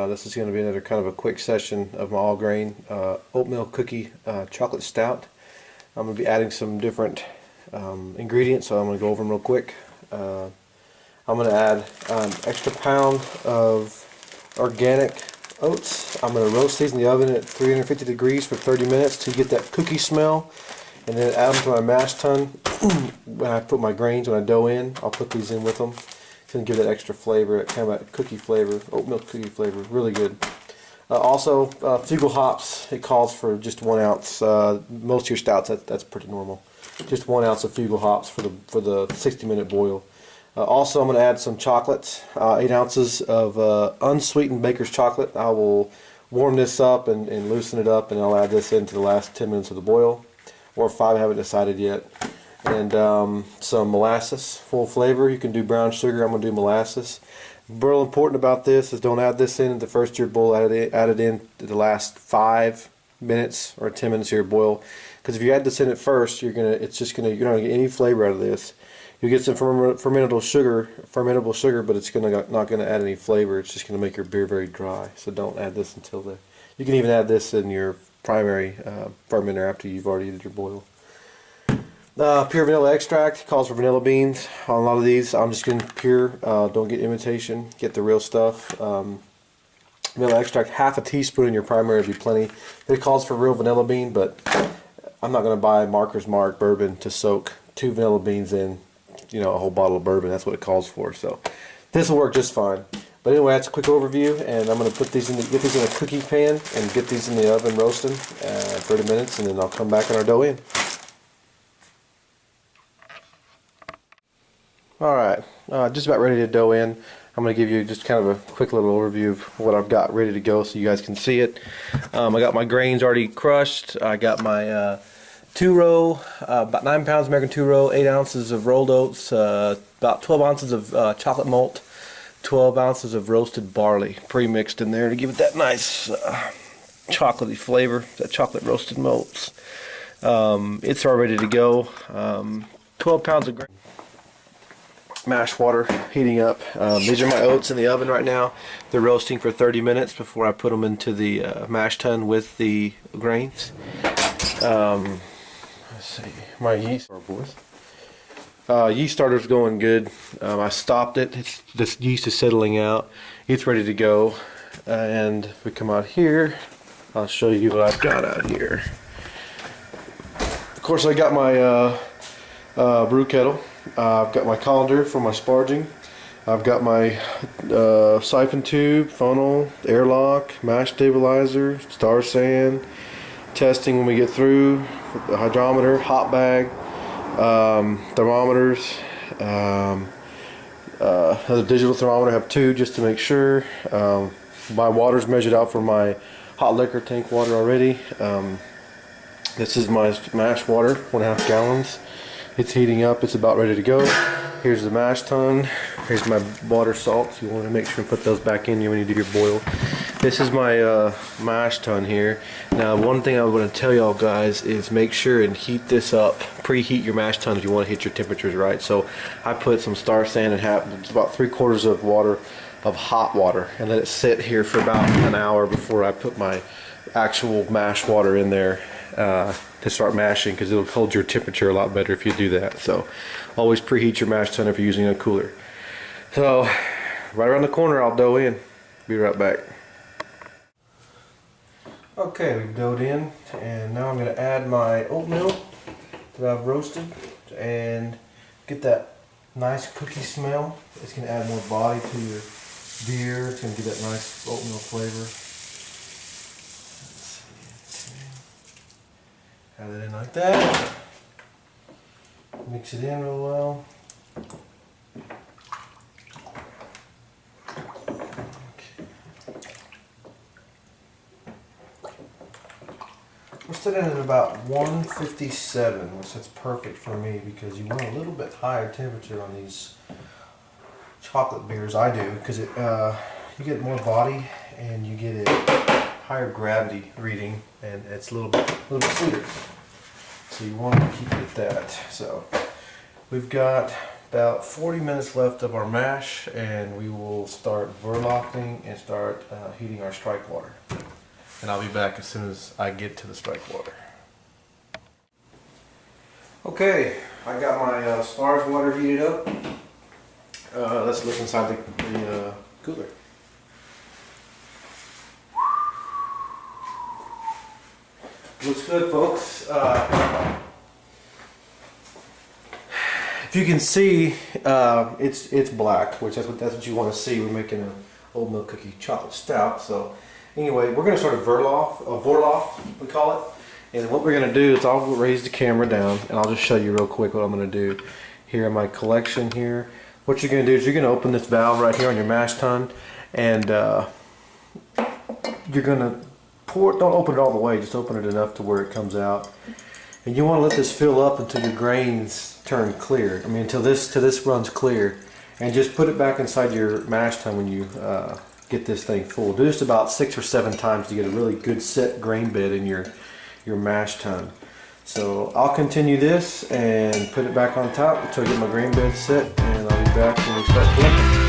This is going to be another kind of a quick session of my all grain oatmeal cookie chocolate stout. I'm going to be adding some different ingredients, so I'm going to go over them real quick. I'm going to add an extra pound of organic oats. I'm going to roast these in the oven at 350 degrees for 30 minutes to get that cookie smell, and then add them to my mash tun. When I put my grains, when I dough in, I'll put these in with them. It's going to give that extra flavor, that kind of that cookie flavor, oatmeal cookie flavor, really good. Also, Fugle hops, it calls for just 1 ounce. Most of your stouts, that's pretty normal. Just 1 ounce of Fugle hops for the 60-minute boil. Also, I'm going to add some chocolate, 8 ounces of unsweetened baker's chocolate. I will warm this up and loosen it up, and I'll add this into the last 10 minutes of the boil, or 5, I haven't decided yet. And some molasses, full flavor. You can do brown sugar. I'm going to do molasses. Real important about this is don't add this in the first of your boil. Add it in the last 5 minutes or 10 minutes of your boil. Because if you add this in at first, you're not going to get any flavor out of this. You get some fermentable sugar, but it's not going to add any flavor. It's just going to make your beer very dry. So don't add this until then. You can even add this in your primary fermenter after you've already did your boil. Pure vanilla extract calls for vanilla beans on a lot of these. I'm just getting pure. Don't get imitation. Get the real stuff. Vanilla extract, half a teaspoon in your primary would be plenty. It calls for real vanilla bean, but I'm not going to buy Maker's Mark bourbon to soak 2 vanilla beans in, a whole bottle of bourbon. That's what it calls for. So this will work just fine. But anyway, that's a quick overview, and I'm going to get these in a cookie pan and get these in the oven roasting 30 minutes, and then I'll come back and our dough in. Alright, just about ready to dough in. I'm going to give you just kind of a quick little overview of what I've got ready to go so you guys can see it. I got my grains already crushed. I got my 2-row, about 9 pounds American 2-row, 8 ounces of rolled oats, about 12 ounces of chocolate malt, 12 ounces of roasted barley pre-mixed in there to give it that nice chocolatey flavor, that chocolate roasted malts. It's all ready to go. 12 pounds of grain. Mash water heating up. These are my oats in the oven right now. They're roasting for 30 minutes before I put them into the mash tun with the grains. Let's see, my yeast yeast starter's going good. I stopped it. This yeast is settling out. It's ready to go. And if we come out here, I'll show you what I've got out here. Of course, I got my brew kettle. I've got my colander for my sparging. I've got my siphon tube, funnel, airlock, mash stabilizer, star sand, testing when we get through, the hydrometer, hot bag, thermometers, another digital thermometer. I have 2 just to make sure. My water's measured out for my hot liquor tank water already. This is my mash water, 1.5 gallons. It's heating up. It's about ready to go. Here's the mash tun. Here's my water salts. You want to make sure and put those back in when you do your boil. This is my mash tun here. Now, one thing I want to tell y'all guys is make sure and heat this up. Preheat your mash tun if you want to hit your temperatures right. So I put some star sand and it's about 3/4 of water of hot water, and let it sit here for about an hour before I put my actual mash water in there to start mashing, because it'll hold your temperature a lot better if you do that. So always preheat your mash tun if you're using a cooler. So right around the corner I'll dough in. Be right back. Okay, we've doughed in, and now I'm going to add my oatmeal that I've roasted and get that nice cookie smell. It's going to add more body to your beer. It's going to give that nice oatmeal flavor. Add it in like that. Mix it in real well. Okay. We're sitting at about 157, which is perfect for me because you want a little bit higher temperature on these chocolate beers. I do, because you get more body and you get a higher gravity reading, and it's a little bit sweeter. So you want to keep it at that. So we've got About 40 minutes left of our mash, and we will start verlofting and start heating our strike water. And I'll be back as soon as I get to the strike water. Okay, I got my spars water heated up. Let's look inside the cooler. Looks good, folks. If you can see, it's black, which that's what you want to see. We're making an oatmeal cookie chocolate stout. So anyway, we're going to start a vorloff, we call it. And what we're going to do is I'll raise the camera down, and I'll just show you real quick what I'm going to do. Here in my collection here, what you're going to do is you're going to open this valve right here on your mash tun, and you're going to pour it. Don't open it all the way, just open it enough to where it comes out. And you want to let this fill up until your grains turn clear. I mean, until this runs clear, and just put it back inside your mash tun when you get this thing full. Do this about 6 or 7 times to get a really good set grain bed in your mash tun. So I'll continue this and put it back on top until I get my grain bed set, and I'll be back when we start collecting.